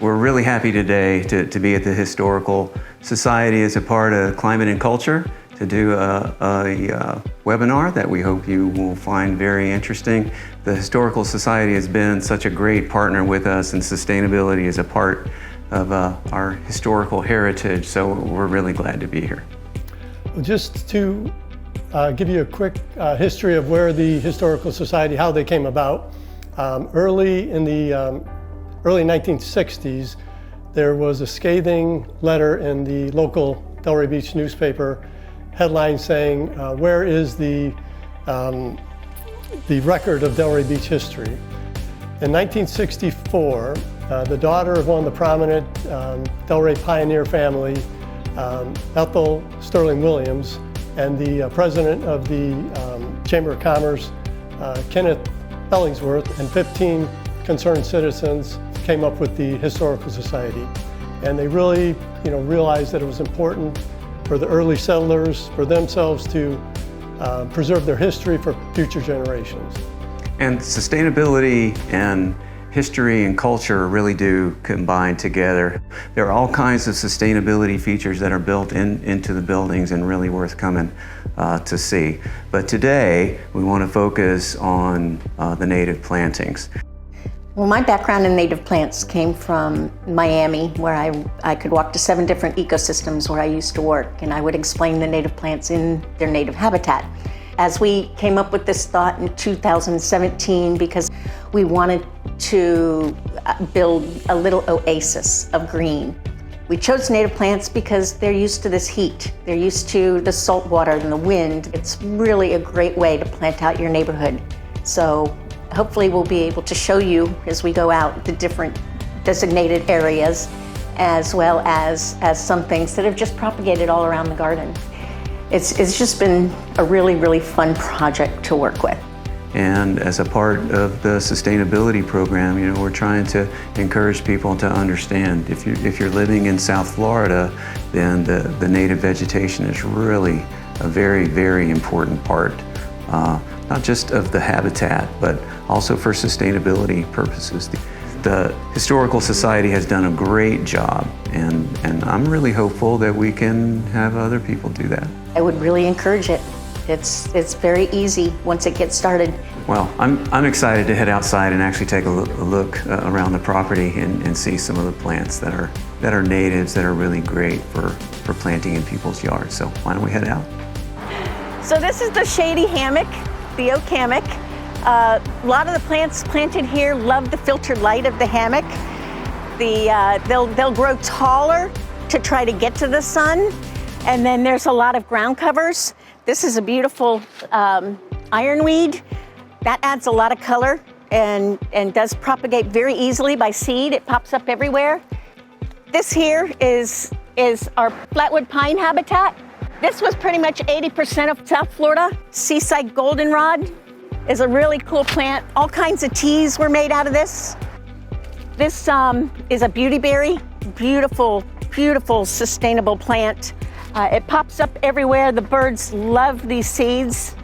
We're really happy today to be at the Historical Society as a part of Climate and Culture to do a webinar that we hope you will find very interesting. The Historical Society has been such a great partner with us, and sustainability is a part of our historical heritage, so we're really glad to be here. Well, just to give you a quick history of where the Historical Society, how they came about. Early in the early 1960s, there was a scathing letter in the local Delray Beach newspaper, headline saying, where is the record of Delray Beach history? In 1964, the daughter of one of the prominent Delray pioneer family, Ethel Sterling Williams, and the president of the Chamber of Commerce, Kenneth Ellingsworth, and 15 concerned citizens came up with the Historical Society. And they really, realized that it was important for the early settlers, for themselves to preserve their history for future generations. And sustainability and history and culture really do combine together. There are all kinds of sustainability features that are built into the buildings and really worth coming to see. But today, we want to focus on the native plantings. Well, my background in native plants came from Miami, where I could walk to 7 different ecosystems where I used to work, and I would explain the native plants in their native habitat. As we came up with this thought in 2017, because we wanted to build a little oasis of green. We chose native plants because they're used to this heat. They're used to the salt water and the wind. It's really a great way to plant out your neighborhood. So hopefully we'll be able to show you as we go out the different designated areas, as well as some things that have just propagated all around the garden. It's just been a really, really fun project to work with. And as a part of the sustainability program, we're trying to encourage people to understand if you're living in South Florida, then the native vegetation is really a very, very important part, not just of the habitat, but also for sustainability purposes. The Historical Society has done a great job, and I'm really hopeful that we can have other people do that. I would really encourage it. It's very easy once it gets started. Well, I'm excited to head outside and actually take a look around the property and see some of the plants that are natives that are really great for planting in people's yards. So why don't we head out? So this is the shady hammock, the oak hammock. A lot of the plants planted here love the filtered light of the hammock. They'll grow taller to try to get to the sun. And then there's a lot of ground covers. This is a beautiful ironweed. That adds a lot of color and does propagate very easily by seed. It pops up everywhere. This here is our flatwood pine habitat. This was pretty much 80% of South Florida. Seaside goldenrod is a really cool plant. All kinds of teas were made out of this. This is a beautyberry. Beautiful, beautiful, sustainable plant. It pops up everywhere. The birds love these seeds,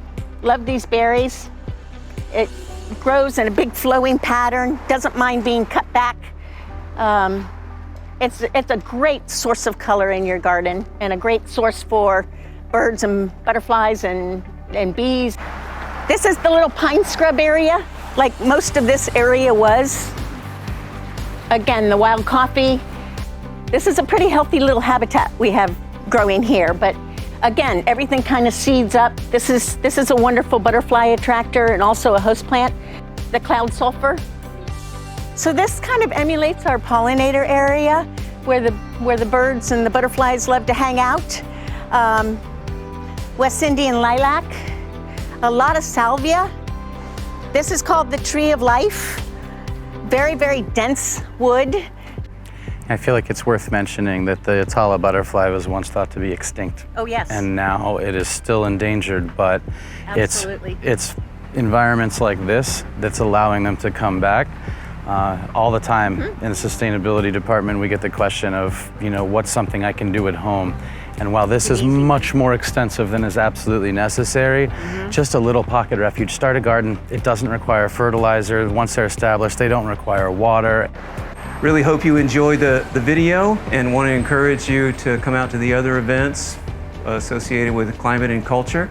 love these berries. It grows in a big flowing pattern, doesn't mind being cut back. It's a great source of color in your garden and a great source for birds and butterflies and bees. This is the little pine scrub area, like most of this area was. Again, the wild coffee. This is a pretty healthy little habitat we have growing here, but again, everything kind of seeds up. This is a wonderful butterfly attractor and also a host plant, the cloud sulfur. So this kind of emulates our pollinator area where the birds and the butterflies love to hang out. West Indian lilac, a lot of salvia. This is called the tree of life. Very, very dense wood. I feel like it's worth mentioning that the Atala butterfly was once thought to be extinct. Oh, yes. And now it is still endangered, but Absolutely. it's environments like this that's allowing them to come back. All the time Mm-hmm. in the sustainability department, we get the question of, what's something I can do at home? And while this is much more extensive than is absolutely necessary, just a little pocket refuge. Start a garden. It doesn't require fertilizer. Once they're established, they don't require water. really hope you enjoy the video and want to encourage you to come out to the other events associated with climate and culture.